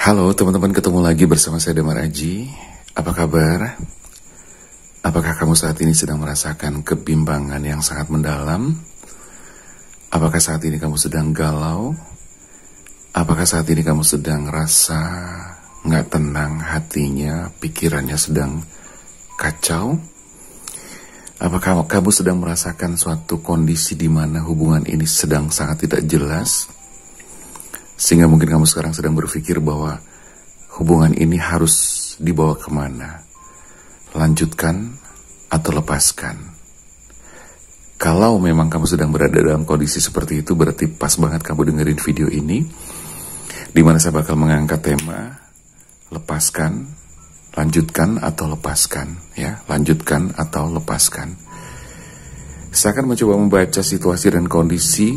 Halo teman-teman, ketemu lagi bersama saya Damar Aji. Apa kabar? Apakah kamu saat ini sedang merasakan kebimbangan yang sangat mendalam? Apakah saat ini kamu sedang galau? Apakah saat ini kamu sedang rasa nggak tenang hatinya, pikirannya sedang kacau? Apakah kamu sedang merasakan suatu kondisi di mana hubungan ini sedang sangat tidak jelas? Sehingga mungkin kamu sekarang sedang berpikir bahwa hubungan ini harus dibawa kemana? Lanjutkan atau lepaskan? Kalau memang kamu sedang berada dalam kondisi seperti itu, berarti pas banget kamu dengerin video ini, di mana saya bakal mengangkat tema lepaskan, lanjutkan atau lepaskan, ya, lanjutkan atau lepaskan. Saya akan mencoba membaca situasi dan kondisi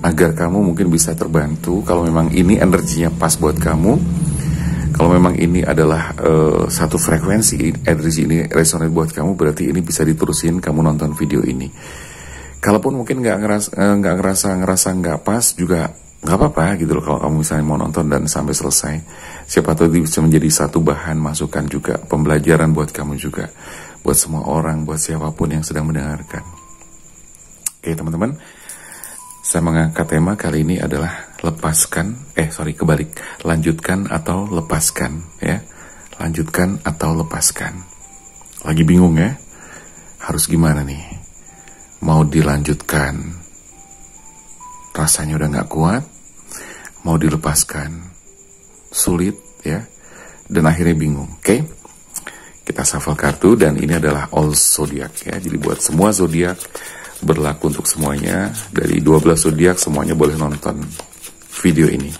agar kamu mungkin bisa terbantu. Kalau memang ini energinya pas buat kamu, kalau memang ini adalah satu frekuensi, energi ini resonate buat kamu, berarti ini bisa diterusin kamu nonton video ini. Kalaupun mungkin nggak ngerasa nggak pas juga nggak apa-apa gitu loh, kalau kamu misalnya mau nonton dan sampai selesai. Siapa tahu bisa menjadi satu bahan masukan juga, pembelajaran buat kamu juga, buat semua orang, buat siapapun yang sedang mendengarkan. Oke teman-teman, saya mengangkat tema kali ini adalah lanjutkan atau lepaskan, ya. Lanjutkan atau lepaskan. Lagi bingung ya? Harus gimana nih? Mau dilanjutkan, rasanya udah gak kuat. Mau dilepaskan, sulit ya. Dan akhirnya bingung, oke? Kita shuffle kartu dan ini adalah all zodiac ya. Jadi buat semua zodiak, berlaku untuk semuanya. Dari 12 zodiak semuanya boleh nonton video ini.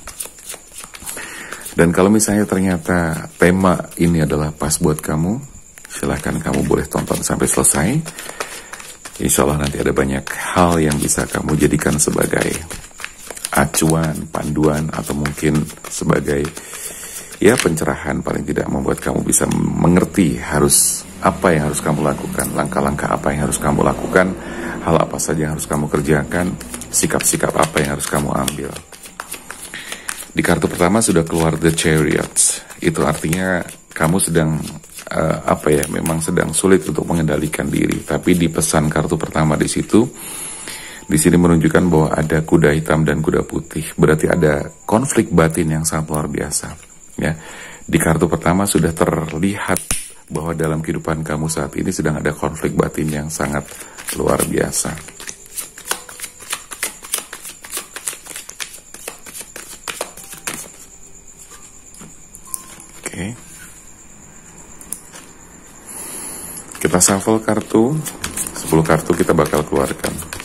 Dan kalau misalnya ternyata tema ini adalah pas buat kamu, silahkan kamu boleh tonton sampai selesai. Insya Allah nanti ada banyak hal yang bisa kamu jadikan sebagai acuan, panduan, atau mungkin sebagai ya pencerahan, paling tidak membuat kamu bisa mengerti apa yang harus kamu lakukan, langkah-langkah apa yang harus kamu lakukan, hal apa saja yang harus kamu kerjakan, sikap-sikap apa yang harus kamu ambil. Di kartu pertama sudah keluar The Chariots. Itu artinya kamu sedang memang sedang sulit untuk mengendalikan diri. Tapi di pesan kartu pertama di sini menunjukkan bahwa ada kuda hitam dan kuda putih. Berarti ada konflik batin yang sangat luar biasa. Ya, di kartu pertama sudah terlihat bahwa dalam kehidupan kamu saat ini sedang ada konflik batin yang sangat luar biasa. Oke. Kita shuffle kartu, 10 kartu kita bakal keluarkan.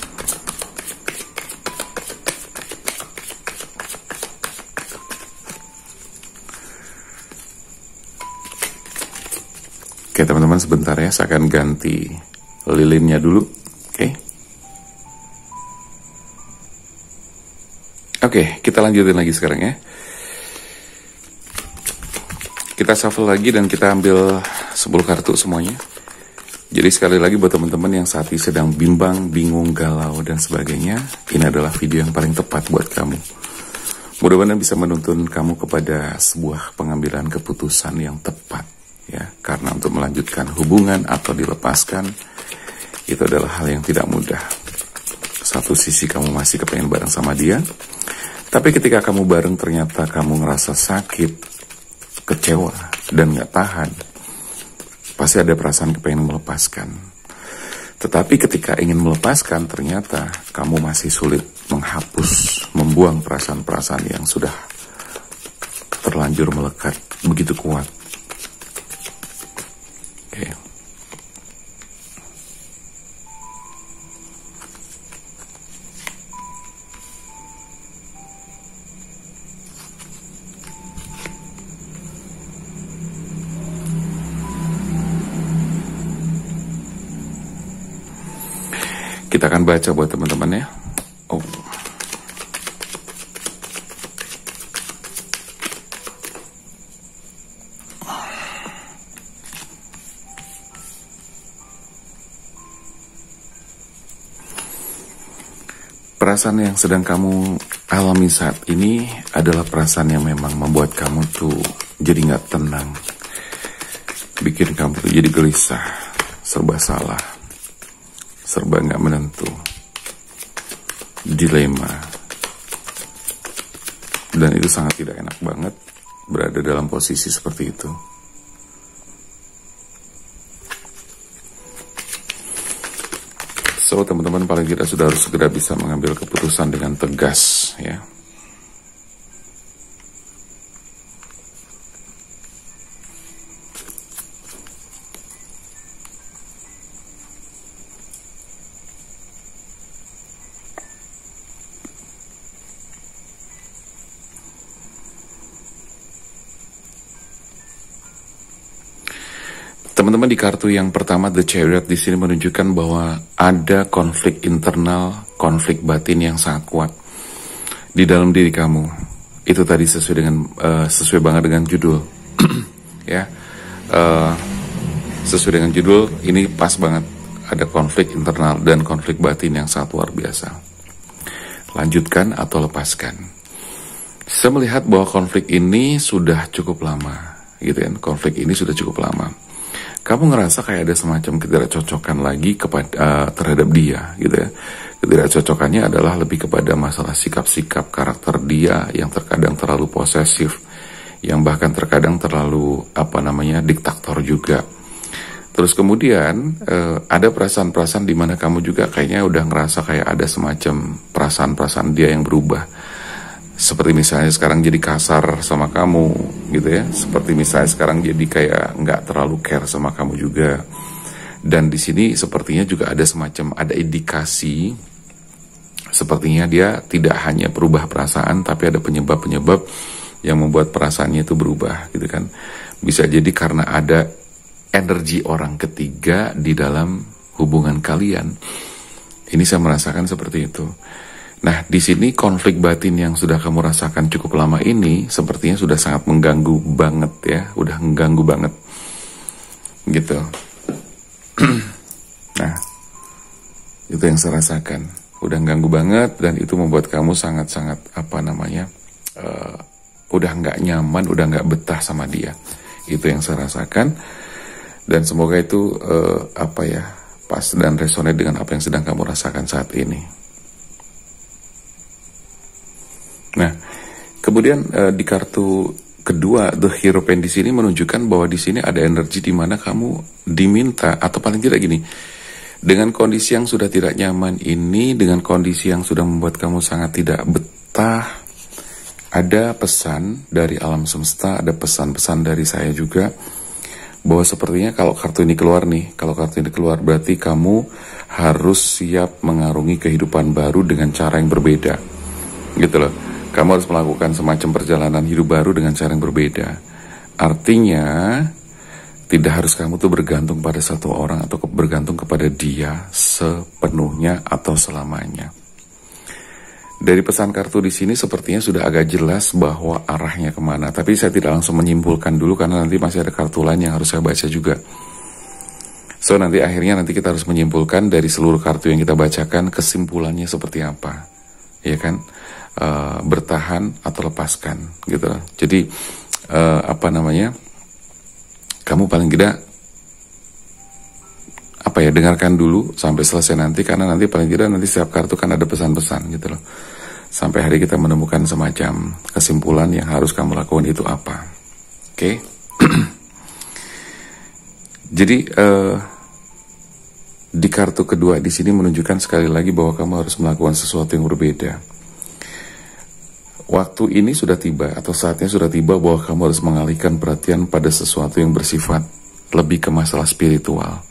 Oke teman-teman, sebentar ya, saya akan ganti lilinnya dulu. Oke, kita lanjutin lagi sekarang ya. Kita shuffle lagi dan kita ambil 10 kartu semuanya. Jadi sekali lagi buat teman-teman yang saat ini sedang bimbang, bingung, galau, dan sebagainya, ini adalah video yang paling tepat buat kamu. Mudah-mudahan bisa menuntun kamu kepada sebuah pengambilan keputusan yang tepat. Ya, karena untuk melanjutkan hubungan atau dilepaskan itu adalah hal yang tidak mudah. Satu sisi kamu masih kepengen bareng sama dia, tapi ketika kamu bareng ternyata kamu ngerasa sakit, kecewa, dan gak tahan. Pasti ada perasaan kepengen melepaskan. Tetapi ketika ingin melepaskan ternyata kamu masih sulit menghapus, membuang perasaan-perasaan yang sudah terlanjur melekat begitu kuat. Oke. Kita akan baca buat teman-teman ya. Perasaan yang sedang kamu alami saat ini adalah perasaan yang memang membuat kamu tuh jadi nggak tenang, bikin kamu tuh jadi gelisah, serba salah, serba nggak menentu, dilema, dan itu sangat tidak enak banget berada dalam posisi seperti itu. So, teman-teman paling tidak sudah harus segera bisa mengambil keputusan dengan tegas, ya. Teman-teman, di kartu yang pertama The Chariot di sini menunjukkan bahwa ada konflik internal, konflik batin yang sangat kuat di dalam diri kamu. Itu tadi sesuai banget dengan judul, ya. Sesuai dengan judul ini pas banget, ada konflik internal dan konflik batin yang sangat luar biasa. Lanjutkan atau lepaskan. Saya melihat bahwa konflik ini sudah cukup lama, gitu kan? Konflik ini sudah cukup lama. Kamu ngerasa kayak ada semacam ketidakcocokan lagi terhadap dia, gitu ya. Ketidakcocokannya adalah lebih kepada masalah sikap-sikap karakter dia yang terkadang terlalu posesif, yang bahkan terkadang terlalu diktator juga. Terus kemudian ada perasaan-perasaan di mana kamu juga kayaknya udah ngerasa kayak ada semacam perasaan-perasaan dia yang berubah. Seperti misalnya sekarang jadi kasar sama kamu, gitu ya. Seperti misalnya sekarang jadi kayak nggak terlalu care sama kamu juga. Dan di sini sepertinya juga ada indikasi, sepertinya dia tidak hanya berubah perasaan, tapi ada penyebab-penyebab yang membuat perasaannya itu berubah, gitu kan. Bisa jadi karena ada energi orang ketiga di dalam hubungan kalian. Ini saya merasakan seperti itu. Nah, di sini konflik batin yang sudah kamu rasakan cukup lama ini sepertinya sudah sangat mengganggu banget, ya, udah mengganggu banget, gitu. Nah, itu yang saya rasakan, udah mengganggu banget dan itu membuat kamu sangat-sangat udah nggak nyaman, udah nggak betah sama dia. Itu yang saya rasakan dan semoga itu pas dan resonate dengan apa yang sedang kamu rasakan saat ini. Nah, kemudian di kartu kedua The Hierophant di sini menunjukkan bahwa di sini ada energi di mana kamu diminta, atau paling tidak gini, dengan kondisi yang sudah tidak nyaman ini, dengan kondisi yang sudah membuat kamu sangat tidak betah, ada pesan dari alam semesta, ada pesan-pesan dari saya juga bahwa sepertinya kalau kartu ini keluar berarti kamu harus siap mengarungi kehidupan baru dengan cara yang berbeda, gitu loh. Kamu harus melakukan semacam perjalanan hidup baru dengan cara yang berbeda. Artinya, tidak harus kamu tuh bergantung pada satu orang atau bergantung kepada dia sepenuhnya atau selamanya. Dari pesan kartu di sini sepertinya sudah agak jelas bahwa arahnya kemana. Tapi saya tidak langsung menyimpulkan dulu karena nanti masih ada kartu lain yang harus saya baca juga. So, nanti kita harus menyimpulkan dari seluruh kartu yang kita bacakan kesimpulannya seperti apa. Ya kan? Bertahan atau lepaskan, gitu. Jadi kamu paling tidak dengarkan dulu sampai selesai nanti, karena nanti paling tidak nanti setiap kartu kan ada pesan-pesan, gitu loh. Sampai hari kita menemukan semacam kesimpulan yang harus kamu lakukan itu apa. Oke? Jadi di kartu kedua di sini menunjukkan sekali lagi bahwa kamu harus melakukan sesuatu yang berbeda. Waktu ini sudah tiba, atau saatnya sudah tiba bahwa kamu harus mengalihkan perhatian pada sesuatu yang bersifat lebih ke masalah spiritual.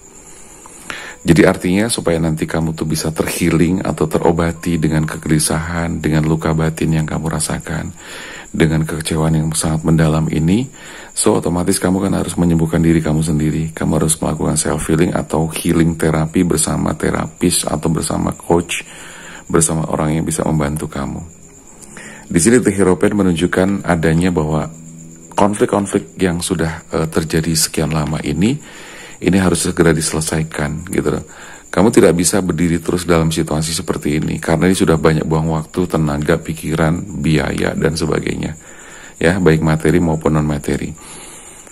Jadi artinya supaya nanti kamu tuh bisa terhealing atau terobati dengan kegelisahan, dengan luka batin yang kamu rasakan, dengan kekecewaan yang sangat mendalam ini, so otomatis kamu kan harus menyembuhkan diri kamu sendiri. Kamu harus melakukan self-healing atau healing terapi bersama terapis atau bersama coach, bersama orang yang bisa membantu kamu. Di sini The Hierophant menunjukkan adanya bahwa konflik-konflik yang sudah terjadi sekian lama ini harus segera diselesaikan, gitu loh. Kamu tidak bisa berdiri terus dalam situasi seperti ini karena ini sudah banyak buang waktu, tenaga, pikiran, biaya dan sebagainya. Ya, baik materi maupun non materi.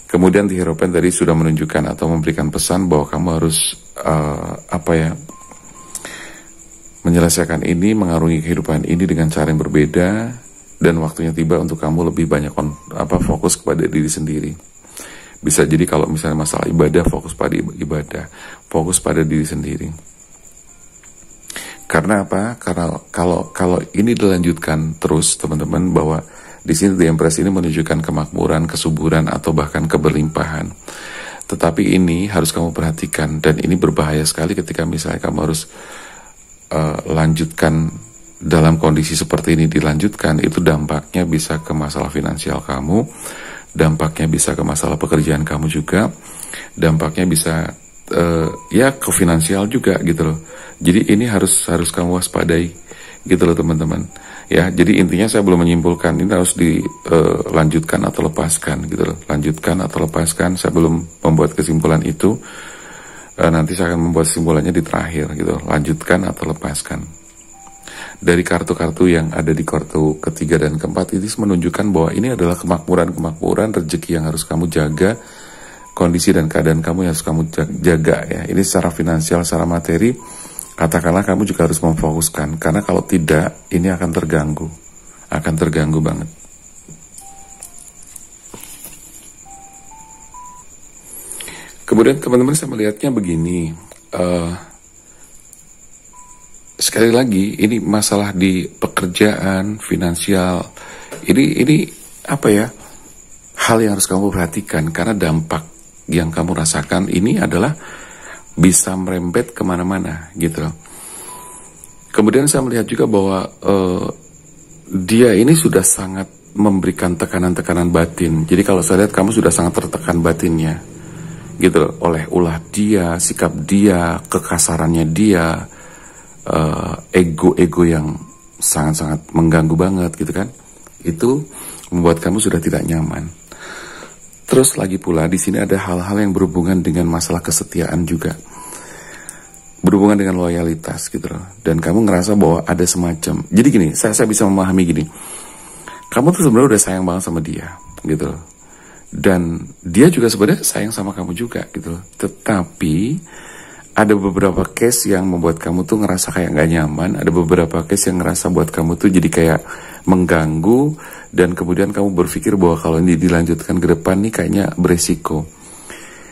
Kemudian The Hierophant tadi sudah menunjukkan atau memberikan pesan bahwa kamu harus menyelesaikan ini, mengarungi kehidupan ini dengan cara yang berbeda, dan waktunya tiba untuk kamu lebih banyak fokus kepada diri sendiri. Bisa jadi kalau misalnya masalah ibadah, fokus pada ibadah, fokus pada diri sendiri. Karena apa? Karena kalau ini dilanjutkan terus, teman-teman, bahwa di sini The Empress ini menunjukkan kemakmuran, kesuburan, atau bahkan keberlimpahan. Tetapi ini harus kamu perhatikan, dan ini berbahaya sekali ketika misalnya kamu harus lanjutkan dalam kondisi seperti ini dilanjutkan. Itu dampaknya bisa ke masalah finansial kamu, dampaknya bisa ke masalah pekerjaan kamu juga, dampaknya bisa ke finansial juga gitu loh. Jadi ini harus kamu waspadai gitu loh, teman-teman. Ya, jadi intinya saya belum menyimpulkan ini harus dilanjutkan atau lepaskan gitu loh. Lanjutkan atau lepaskan, saya belum membuat kesimpulan itu. Nanti saya akan membuat kesimpulannya di terakhir gitu. Lanjutkan atau lepaskan. Dari kartu-kartu yang ada di kartu ketiga dan keempat ini menunjukkan bahwa ini adalah kemakmuran, rezeki yang harus kamu jaga, kondisi dan keadaan kamu yang harus kamu jaga ya. Ini secara finansial, secara materi, katakanlah kamu juga harus memfokuskan, karena kalau tidak ini akan terganggu banget. Kemudian teman-teman, saya melihatnya begini, sekali lagi ini masalah di pekerjaan, finansial, ini hal yang harus kamu perhatikan, karena dampak yang kamu rasakan ini adalah bisa merembet kemana-mana gitu. Kemudian saya melihat juga bahwa dia ini sudah sangat memberikan tekanan-tekanan batin. Jadi kalau saya lihat kamu sudah sangat tertekan batinnya gitu loh, oleh ulah dia, sikap dia, kekasarannya dia, ego yang sangat-sangat mengganggu banget gitu kan. Itu membuat kamu sudah tidak nyaman. Terus lagi pula di sini ada hal-hal yang berhubungan dengan masalah kesetiaan juga, berhubungan dengan loyalitas gitu loh. Dan kamu ngerasa bahwa ada semacam, jadi gini, saya bisa memahami gini, kamu tuh sebenarnya udah sayang banget sama dia gitu loh. Dan dia juga sebenarnya sayang sama kamu juga gitu loh. Tetapi ada beberapa case yang membuat kamu tuh ngerasa kayak gak nyaman. Ada beberapa case yang ngerasa buat kamu tuh jadi kayak mengganggu. Dan kemudian kamu berpikir bahwa kalau ini dilanjutkan ke depan nih kayaknya beresiko.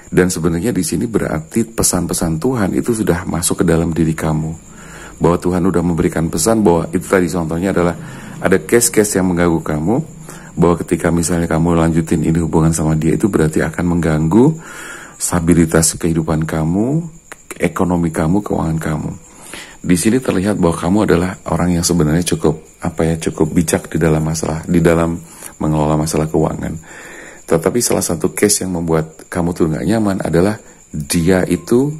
Dan sebenarnya di sini berarti pesan-pesan Tuhan itu sudah masuk ke dalam diri kamu. Bahwa Tuhan udah memberikan pesan bahwa itu tadi contohnya adalah ada case-case yang mengganggu kamu. Bahwa ketika misalnya kamu lanjutin ini hubungan sama dia, itu berarti akan mengganggu stabilitas kehidupan kamu, ekonomi kamu, keuangan kamu. Di sini terlihat bahwa kamu adalah orang yang sebenarnya cukup bijak di dalam mengelola masalah keuangan. Tetapi salah satu case yang membuat kamu tuh nggak nyaman adalah dia itu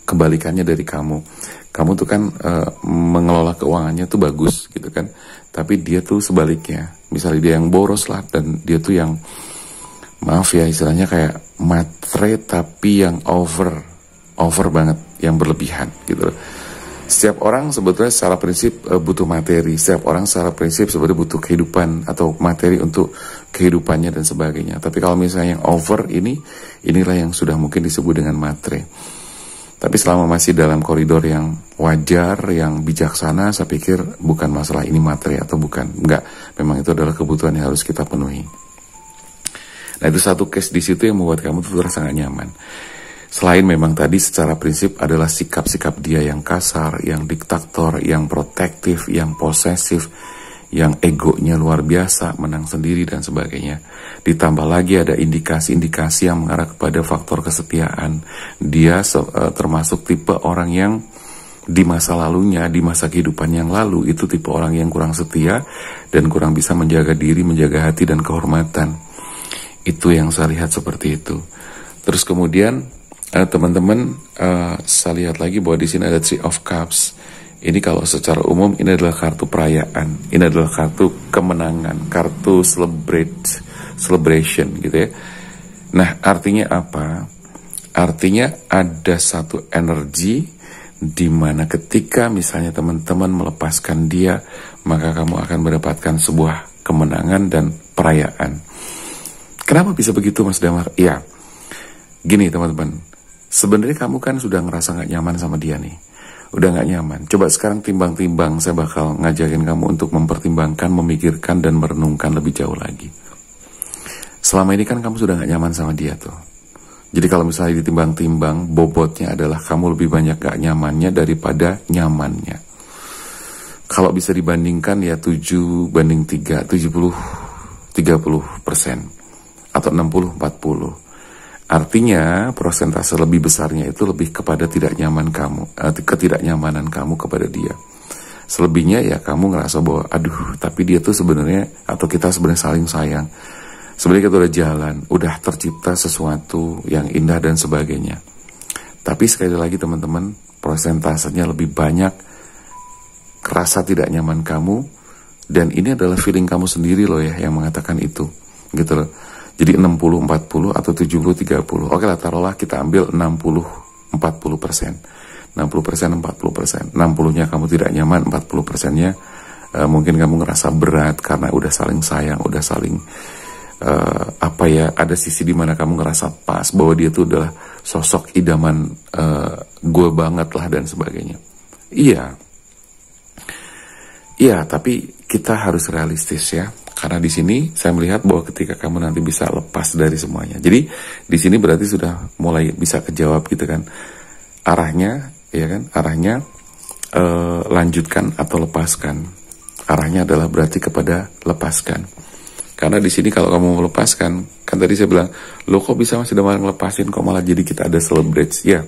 kebalikannya dari kamu. Kamu tuh kan mengelola keuangannya tuh bagus gitu kan, tapi dia tuh sebaliknya. Misalnya dia yang boros lah, dan dia tuh yang, maaf ya istilahnya kayak matre, tapi yang over banget, yang berlebihan gitu. Setiap orang sebetulnya secara prinsip butuh materi, setiap orang secara prinsip sebetulnya butuh kehidupan atau materi untuk kehidupannya dan sebagainya. Tapi kalau misalnya yang over inilah yang sudah mungkin disebut dengan matre. Tapi selama masih dalam koridor yang wajar, yang bijaksana, saya pikir bukan masalah ini materi atau bukan. Enggak, memang itu adalah kebutuhan yang harus kita penuhi. Nah itu satu case di situ yang membuat kamu tuh terasa gak nyaman. Selain memang tadi secara prinsip adalah sikap-sikap dia yang kasar, yang diktator, yang protektif, yang posesif, yang egonya luar biasa, menang sendiri dan sebagainya. Ditambah lagi ada indikasi-indikasi yang mengarah kepada faktor kesetiaan. Dia termasuk tipe orang yang di masa lalunya, di masa kehidupan yang lalu, itu tipe orang yang kurang setia dan kurang bisa menjaga diri, menjaga hati dan kehormatan. Itu yang saya lihat seperti itu. Terus kemudian teman-teman, saya lihat lagi bahwa di sini ada Three of Cups. Ini kalau secara umum ini adalah kartu perayaan, ini adalah kartu kemenangan, kartu celebration gitu ya. Nah artinya apa? Artinya ada satu energi Dimana ketika misalnya teman-teman melepaskan dia, maka kamu akan mendapatkan sebuah kemenangan dan perayaan. Kenapa bisa begitu, Mas Damar? Ya, gini teman-teman, sebenarnya kamu kan sudah ngerasa gak nyaman sama dia nih. Udah gak nyaman. Coba sekarang timbang-timbang, saya bakal ngajakin kamu untuk mempertimbangkan, memikirkan, dan merenungkan lebih jauh lagi. Selama ini kan kamu sudah gak nyaman sama dia tuh. Jadi kalau misalnya ditimbang-timbang, bobotnya adalah kamu lebih banyak gak nyamannya daripada nyamannya. Kalau bisa dibandingkan ya 7 banding 3, 70-30%. Atau 60-40. Artinya persentase lebih besarnya itu lebih kepada ketidaknyamanan kamu kepada dia. Selebihnya ya kamu ngerasa bahwa aduh, tapi dia tuh sebenarnya, atau kita sebenarnya saling sayang. Sebenarnya kita udah jalan, udah tercipta sesuatu yang indah dan sebagainya. Tapi sekali lagi teman-teman, persentasenya lebih banyak rasa tidak nyaman kamu, dan ini adalah feeling kamu sendiri loh ya yang mengatakan itu, gitu loh. Jadi 60-40 atau 70-30. Oke lah, taruhlah kita ambil 60-40%. 60%-40%. 60-nya kamu tidak nyaman, 40%-nya mungkin kamu ngerasa berat karena udah saling sayang, udah saling ada sisi di mana kamu ngerasa pas bahwa dia tuh adalah sosok idaman gue banget lah dan sebagainya. Iya, tapi kita harus realistis ya. Karena di sini saya melihat bahwa ketika kamu nanti bisa lepas dari semuanya. Jadi di sini berarti sudah mulai bisa kejawab gitu kan. Arahnya, ya kan? Arahnya lanjutkan atau lepaskan. Arahnya adalah berarti kepada lepaskan. Karena di sini kalau kamu melepaskan, kan tadi saya bilang, lo kok bisa masih malah ngelepasin, kok malah jadi kita ada celebrate ya.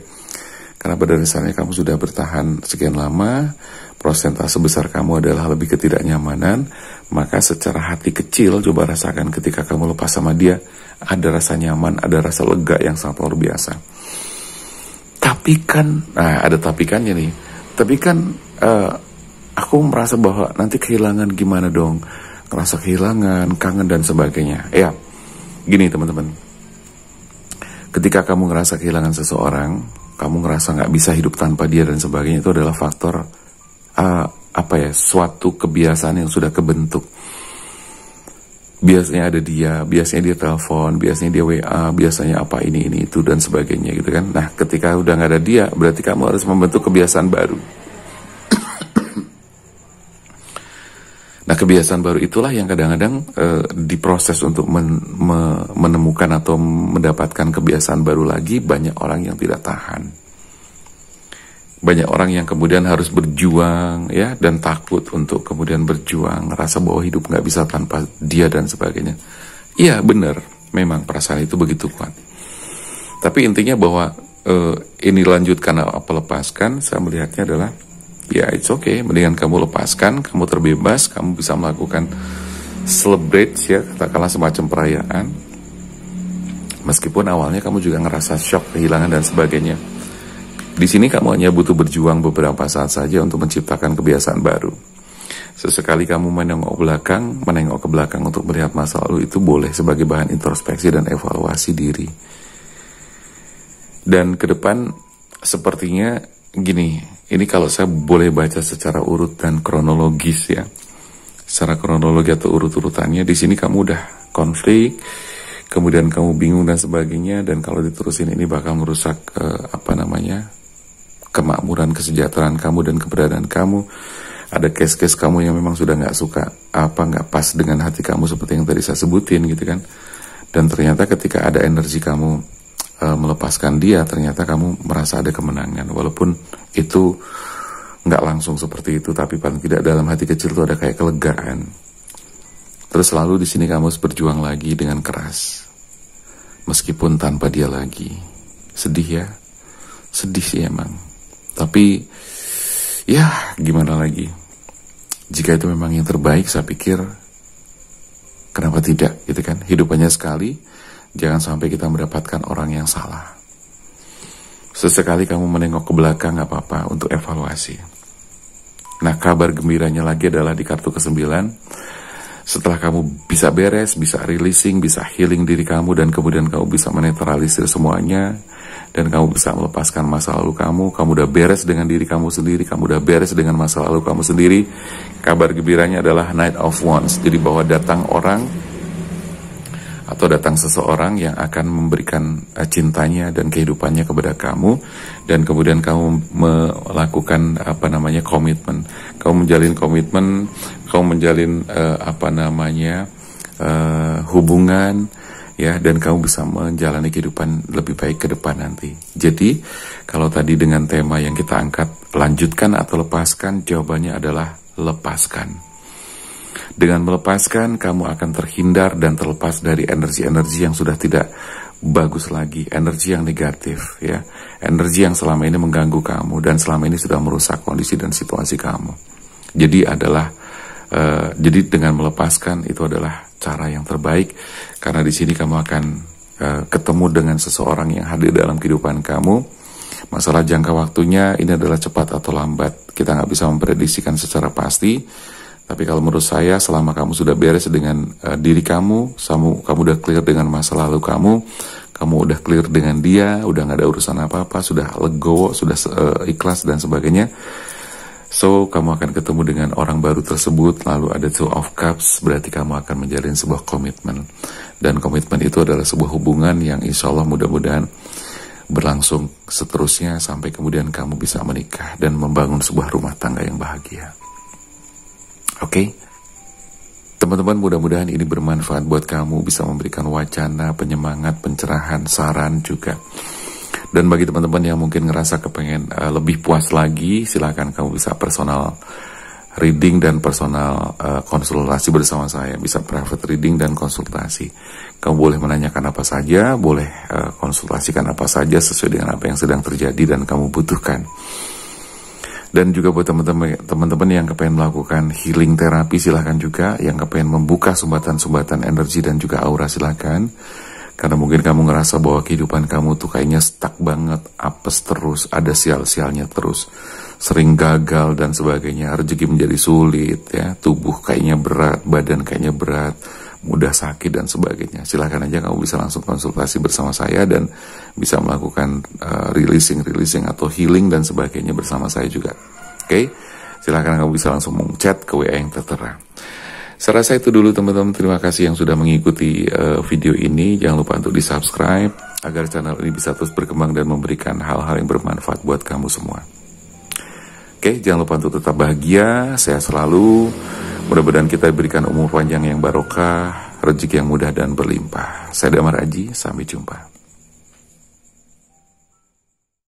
Karena pada dasarnya kamu sudah bertahan sekian lama, persentase besar kamu adalah lebih ketidaknyamanan, maka secara hati kecil coba rasakan ketika kamu lepas sama dia, ada rasa nyaman, ada rasa lega yang sangat luar biasa. Tapi kan, ada tapi kannya nih, tapi kan aku merasa bahwa nanti kehilangan gimana dong, ngerasa kehilangan, kangen dan sebagainya. Ya, gini teman-teman, ketika kamu ngerasa kehilangan seseorang, kamu ngerasa nggak bisa hidup tanpa dia dan sebagainya, itu adalah faktor suatu kebiasaan yang sudah kebentuk. Biasanya ada dia, biasanya dia telepon, biasanya dia WA, biasanya apa ini itu dan sebagainya gitu kan. Nah, ketika udah nggak ada dia, berarti kamu harus membentuk kebiasaan baru. Nah, kebiasaan baru itulah yang kadang-kadang diproses untuk menemukan atau mendapatkan kebiasaan baru lagi. Banyak orang yang tidak tahan. Banyak orang yang kemudian harus berjuang ya, dan takut untuk kemudian berjuang, ngerasa bahwa hidup nggak bisa tanpa dia dan sebagainya. Iya benar, memang perasaan itu begitu kuat. Tapi intinya bahwa ini lanjutkan apa lepaskan, saya melihatnya adalah ya it's okay, mendingan kamu lepaskan, kamu terbebas, kamu bisa melakukan celebrate ya, katakanlah semacam perayaan. Meskipun awalnya kamu juga ngerasa shock, kehilangan dan sebagainya. Di sini kamu hanya butuh berjuang beberapa saat saja untuk menciptakan kebiasaan baru. Sesekali kamu menengok ke belakang untuk melihat masa lalu, itu boleh sebagai bahan introspeksi dan evaluasi diri. Dan ke depan sepertinya gini, ini kalau saya boleh baca secara urut dan kronologis ya. Secara kronologi atau urut-urutannya, di sini kamu udah konflik, kemudian kamu bingung dan sebagainya, dan kalau diterusin ini bakal merusak kemakmuran, kesejahteraan kamu dan keberadaan kamu. Ada case-case kamu yang memang sudah nggak suka, nggak pas dengan hati kamu seperti yang tadi saya sebutin gitu kan. Dan ternyata ketika ada energi kamu melepaskan dia, ternyata kamu merasa ada kemenangan, walaupun itu nggak langsung seperti itu, tapi paling tidak dalam hati kecil itu ada kayak kelegaan. Terus selalu di sini kamu harus berjuang lagi dengan keras, meskipun tanpa dia lagi. Sedih ya, sedih sih emang. Tapi ya gimana lagi, jika itu memang yang terbaik, saya pikir kenapa tidak gitu kan. Hidup hanya sekali, jangan sampai kita mendapatkan orang yang salah. Sesekali kamu menengok ke belakang gak apa-apa untuk evaluasi. Nah, kabar gembiranya lagi adalah di kartu ke-9, setelah kamu bisa beres, bisa releasing, bisa healing diri kamu, dan kemudian kamu bisa menetralisir semuanya, dan kamu bisa melepaskan masa lalu kamu udah beres dengan diri kamu sendiri, kamu udah beres dengan masa lalu kamu sendiri. Kabar gembiranya adalah Knight of Wands, jadi bahwa datang orang atau datang seseorang yang akan memberikan cintanya dan kehidupannya kepada kamu, dan kemudian kamu melakukan komitmen. Kamu menjalin komitmen, kamu menjalin hubungan, ya, dan kamu bisa menjalani kehidupan lebih baik ke depan nanti. Jadi, kalau tadi dengan tema yang kita angkat, lanjutkan atau lepaskan, jawabannya adalah lepaskan. Dengan melepaskan, kamu akan terhindar dan terlepas dari energi-energi yang sudah tidak bagus lagi, energi yang negatif, ya, energi yang selama ini mengganggu kamu dan selama ini sudah merusak kondisi dan situasi kamu. Jadi dengan melepaskan itu adalah cara yang terbaik, karena di sini kamu akan ketemu dengan seseorang yang hadir dalam kehidupan kamu. Masalah jangka waktunya ini adalah cepat atau lambat, kita nggak bisa memprediksikan secara pasti. Tapi kalau menurut saya, selama kamu sudah beres dengan diri kamu udah clear dengan masa lalu kamu udah clear dengan dia, udah nggak ada urusan apa-apa, sudah legowo, sudah ikhlas dan sebagainya. So, kamu akan ketemu dengan orang baru tersebut, lalu ada Two of Cups, berarti kamu akan menjalin sebuah komitmen. Dan komitmen itu adalah sebuah hubungan yang insya Allah mudah-mudahan berlangsung seterusnya sampai kemudian kamu bisa menikah dan membangun sebuah rumah tangga yang bahagia. Oke, teman-teman, mudah-mudahan ini bermanfaat buat kamu, bisa memberikan wacana, penyemangat, pencerahan, saran juga. Dan bagi teman-teman yang mungkin ngerasa kepengen lebih puas lagi, silakan kamu bisa personal reading dan personal konsultasi bersama saya, bisa private reading dan konsultasi. Kamu boleh menanyakan apa saja, boleh konsultasikan apa saja sesuai dengan apa yang sedang terjadi dan kamu butuhkan. Dan juga buat teman-teman yang kepengen melakukan healing terapi, silahkan juga. Yang kepengen membuka sumbatan-sumbatan energi dan juga aura, silahkan. Karena mungkin kamu ngerasa bahwa kehidupan kamu tuh kayaknya stuck banget, apes terus, ada sial-sialnya terus, sering gagal dan sebagainya, rezeki menjadi sulit, ya, tubuh kayaknya berat, badan kayaknya berat, mudah sakit dan sebagainya. Silahkan aja kamu bisa langsung konsultasi bersama saya dan bisa melakukan releasing atau healing dan sebagainya bersama saya juga. Oke, silahkan kamu bisa langsung chat ke WA yang tertera. Saya rasa itu dulu teman-teman. Terima kasih yang sudah mengikuti video ini. Jangan lupa untuk di subscribe agar channel ini bisa terus berkembang dan memberikan hal-hal yang bermanfaat buat kamu semua. Oke, jangan lupa untuk tetap bahagia, sehat selalu. Mudah-mudahan kita diberikan umur panjang yang barokah, rezeki yang mudah dan berlimpah. Saya Damar Aji, sampai jumpa.